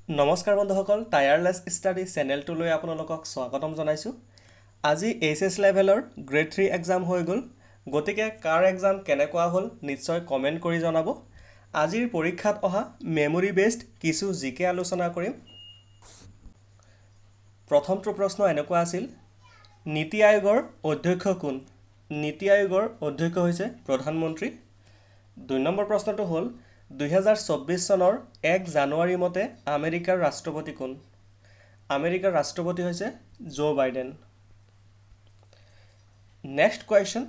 নমস্কাৰ বন্ধুসকল, টায়াৰলেছ ষ্টাডি চেনেলটোলৈ আপোনালোকক স্বাগতম জনাইছোঁ। আজি এইচএছ লেভেলৰ গ্ৰেড 3 এক্সাম হৈ গ'ল। গতিকে কাৰ এক্সাম কেনেকুৱা হ'ল নিশ্চয় কমেণ্ট কৰি জনাব। আজিৰ পৰীক্ষাত অহা মেমৰি বেছড কিছু জিকে আলোচনা কৰিম। প্ৰথমটো প্ৰশ্ন এনেকুৱা আছিল, নীতি আয়োগৰ অধ্যক্ষ কোন? নীতি আয়োগৰ অধ্যক্ষ হৈছে প্ৰধানমন্ত্ৰী। 2 নম্বৰ প্ৰশ্নটো হ'ল 2024 চনৰ 1 জানুৱাৰী মতে আমেৰিকাৰ ৰাষ্ট্ৰপতি কোন? আমেৰিকাৰ ৰাষ্ট্ৰপতি হৈছে জো বাইডেন। নেক্সট কুৱেশ্যন,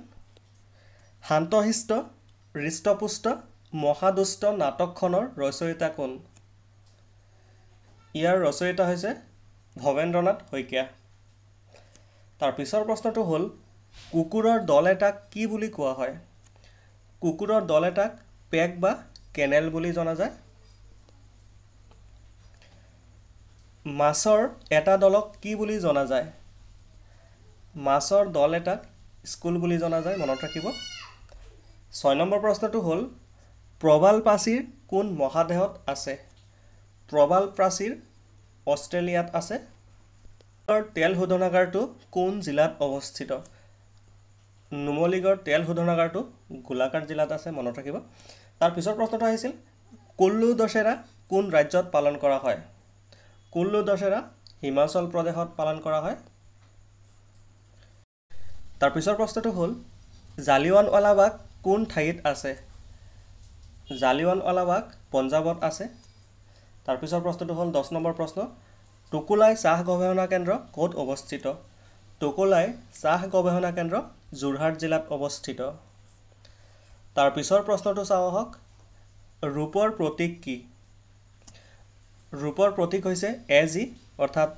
শান্তশিষ্ট হৃষ্টপুষ্ট মহাদুষ্ট নাটকখনৰ ৰচয়িতা কোন? ইয়াৰ ৰচয়িতা হৈছে ভৱেন্দ্ৰনাথ শইকীয়া। তাৰ পিছৰ প্ৰশ্নটো হ'ল, কুকুৰৰ দল এটাক কি বুলি কোৱা হয়? কুকুৰৰ দল এটাক পেক বা কেনেল বুলি জনা যায়। মাছৰ এটা দলক কি বুলি জনা যায়? মাছৰ দল এটাক স্কুল বুলি জনা যায়, মনত ৰাখিব। 6 নম্বৰ প্ৰশ্নটো হ'ল, প্ৰবাল প্ৰাচীৰ কোন মহাদেশত আছে? প্ৰবাল প্ৰাচীৰ অষ্ট্ৰেলিয়াত আছে। তেল শোধনাগাৰটো কোন জিলাত অৱস্থিত? নুমলীগড় তেল শোধনাগাৰটো গোলাঘাট জিলাত আছে, মনত ৰাখিব। তাৰ পিছৰ প্ৰশ্নটো আহিছিল, কুল্লু দশেৰা কোন ৰাজ্যত পালন কৰা হয়? কুল্লু দশেৰা হিমাচল প্ৰদেশত পালন কৰা হয়। তাৰ পিছৰ প্ৰশ্নটো হ'ল, জালিয়ানৱালাবাগ কোন ঠাইত আছে? জালিয়ানৱালাবাগ পঞ্জাৱত আছে। তাৰ পিছৰ প্ৰশ্নটো হ'ল 10 নম্বৰ প্ৰশ্ন, টোকোলাই চাহ গৱেষণা কেন্দ্ৰ ক'ত অৱস্থিত? টোকোলাই চাহ গৱেষণা কেন্দ্ৰ যোৰহাট জিলাত অৱস্থিত। তাৰ পিছৰ প্ৰশ্নটো চাওঁ আহক, ৰূপৰ প্ৰতীক কি? ৰূপৰ প্ৰতীক হৈছে AG অৰ্থাৎ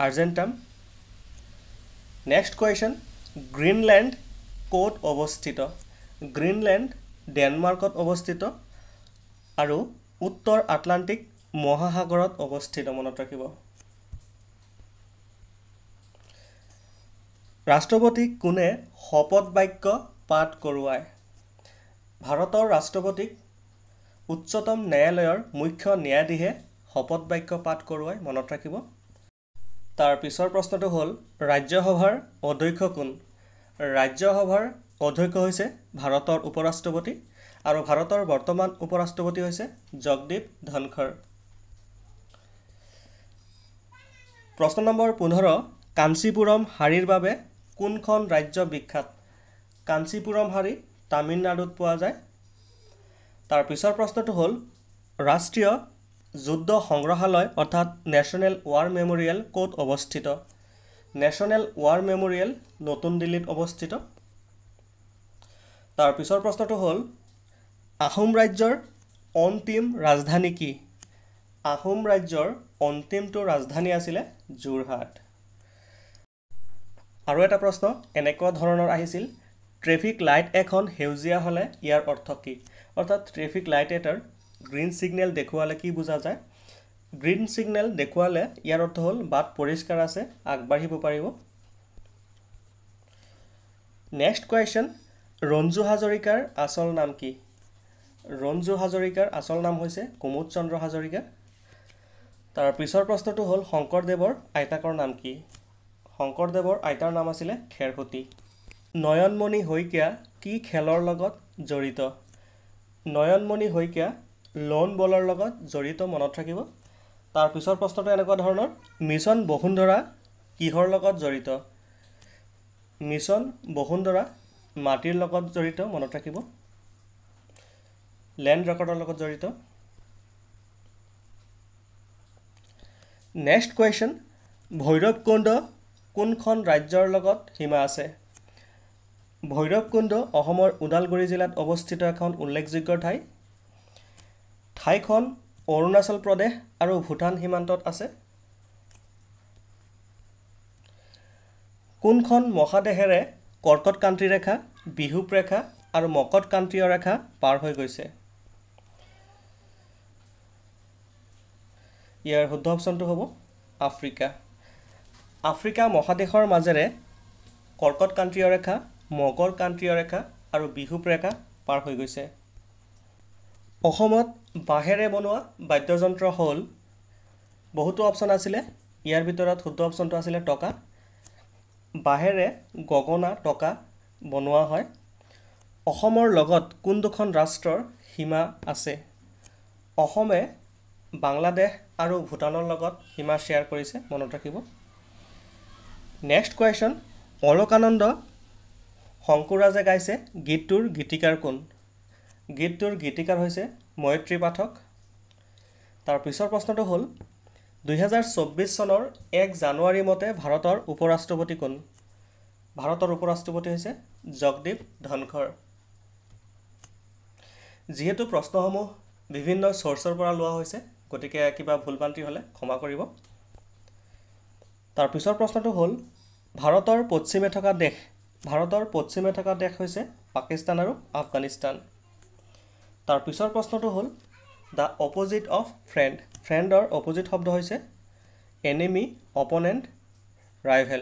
আৰ্জেণ্টাম। নেক্সট কুৱেশ্যন, গ্ৰীণলেণ্ড ক'ত অৱস্থিত? গ্ৰীণলেণ্ড ডেনমাৰ্কত অৱস্থিত আৰু উত্তৰ আটলাণ্টিক মহাসাগৰত অৱস্থিত, মনত ৰাখিব। ৰাষ্ট্ৰপতিক কোনে শপত বাক্য পাঠ কৰোৱায়? ভাৰতৰ ৰাষ্ট্ৰপতিক উচ্চতম ন্যায়ালয়ৰ মুখ্য ন্যায়াধীশে শপত বাক্য পাঠ কৰোৱায়, মনত ৰাখিব। তাৰ পিছৰ প্ৰশ্নটো হ'ল, ৰাজ্যসভাৰ অধ্যক্ষ কোন? ৰাজ্যসভাৰ অধ্যক্ষ হৈছে ভাৰতৰ উপৰাষ্ট্ৰপতি আৰু ভাৰতৰ বৰ্তমান উপৰাষ্ট্ৰপতি হৈছে জগদীপ ধনখৰ। প্ৰশ্ন নম্বৰ 15, কাঞ্চীপুৰম শাড়ীৰ বাবে কোনখন ৰাজ্য বিখ্যাত? কাঞ্চীপুৰম শাড়ী তামিলনাডুত পোৱা যায়। তাৰ পিছৰ প্ৰশ্নটো হ'ল, ৰাষ্ট্ৰীয় যুদ্ধ সংগ্ৰহালয় অৰ্থাৎ নেশ্যনেল ৱাৰ মেমৰিয়েল ক'ত অৱস্থিত? নেশ্যনেল ৱাৰ মেমৰিয়েল নতুন দিল্লীত অৱস্থিত। তাৰ পিছৰ প্ৰশ্নটো হ'ল, আহোম ৰাজ্যৰ অন্তিম ৰাজধানী কি? আহোম ৰাজ্যৰ অন্তিমটো ৰাজধানী আছিলে যোৰহাট। আৰু এটা প্ৰশ্ন এনেকুৱা ধৰণৰ আহিছিল, ট্ৰেফিক লাইট এখন সেউজীয়া হ'লে ইয়াৰ অৰ্থ কি? অৰ্থাৎ ট্ৰেফিক লাইট এটাৰ গ্ৰীণ ছিগনেল দেখুৱালে কি বুজা যায়? গ্ৰীণ ছিগনেল দেখুৱালে ইয়াৰ অৰ্থ হ'ল বাট পৰিষ্কাৰ আছে, আগবাঢ়িব পাৰিব। নেক্সট কুৱেশ্যন, ৰঞ্জু হাজৰিকাৰ আচল নাম কি? ৰঞ্জু হাজৰিকাৰ আচল নাম হৈছে কুমুদ চন্দ্ৰ হাজৰিকা। তাৰ পিছৰ প্ৰশ্নটো হ'ল, শংকৰদেৱৰ আইতাকৰ নাম কি? শংকৰদেৱৰ আইতাৰ নাম আছিলে খেৰসুতী। নয়নমণি শইকীয়া কি খেলৰ লগত জড়িত? নয়নমণি শইকীয়া লন বলৰ লগত জড়িত, মনত ৰাখিব। তাৰ পিছৰ প্ৰশ্নটো এনেকুৱা ধৰণৰ, মিছন বসুন্ধৰা কিহৰ লগত জড়িত? মিছন বসুন্ধৰা মাটিৰ লগত জড়িত, মনত ৰাখিব। লেণ্ড ৰেকৰ্ডৰ লগত জড়িত। নেক্সট কুৱেশ্যন, ভৈৰৱকুণ্ড কোনখন ৰাজ্যৰ লগত সীমা আছে? ভৈৰৱকুণ্ড অসমৰ ওদালগুৰি জিলাত অৱস্থিত এখন উল্লেখযোগ্য ঠাই। ঠাইখন অৰুণাচল প্ৰদেশ আৰু ভূটান সীমান্তত আছে। কোনখন মহাদেশেৰে কৰ্কট ক্ৰান্তি ৰেখা, বিষুৱ ৰেখা আৰু মকট ক্ৰান্তীয় ৰেখা পাৰ হৈ গৈছে? ইয়াৰ শুদ্ধ অপশ্যনটো হ'ব আফ্ৰিকা। আফ্ৰিকা মহাদেশৰ মাজেৰে কৰ্কট ক্ৰান্তীয় ৰেখা, মকৰ ক্ৰান্তীয় ৰেখা আৰু বিষুৱ ৰেখা পাৰ হৈ গৈছে। অসমত বাঁহেৰে বনোৱা বাদ্যযন্ত্ৰ হ'ল বহুতো অপশ্যন আছিলে, ইয়াৰ ভিতৰত শুদ্ধ অপশ্যনটো আছিলে টকা। বাঁহেৰে গগনা টকা বনোৱা হয়। অসমৰ লগত কোন দুখন ৰাষ্ট্ৰৰ সীমা আছে? অসমে বাংলাদেশ আৰু ভূটানৰ লগত সীমা শ্বেয়াৰ কৰিছে, মনত ৰাখিব। নেক্সট কুৱেশ্যন, অলকানন্দ শংকুৰাজে গাইছে গীতটোৰ গীতিকাৰ কোন? গীতটোৰ গীতিকাৰ হৈছে মৈত্ৰী পাঠক। তাৰ পিছৰ প্ৰশ্নটো হ'ল 2024 চনৰ 1 জানুৱাৰী মতে ভাৰতৰ উপৰাষ্ট্ৰপতি কোন? ভাৰতৰ উপৰাষ্ট্ৰপতি হৈছে জগদীপ ধনখৰ। যিহেতু প্ৰশ্নসমূহ বিভিন্ন চ'ৰ্চৰ পৰা লোৱা হৈছে, গতিকে কিবা ভুল ভ্ৰান্তি হ'লে ক্ষমা কৰিব। তাৰ পিছৰ প্ৰশ্নটো হ'ল ভাৰতৰ পশ্চিমে থকা দেশ হৈছে পাকিস্তান আৰু আফগানিস্তান। তাৰ পিছৰ প্ৰশ্নটো হ'ল দ্য অপজিট অফ ফ্ৰেণ্ড। ফ্ৰেণ্ডৰ অপজিট শব্দ হৈছে এনিমি, অপনেণ্ট, ৰাইভেল।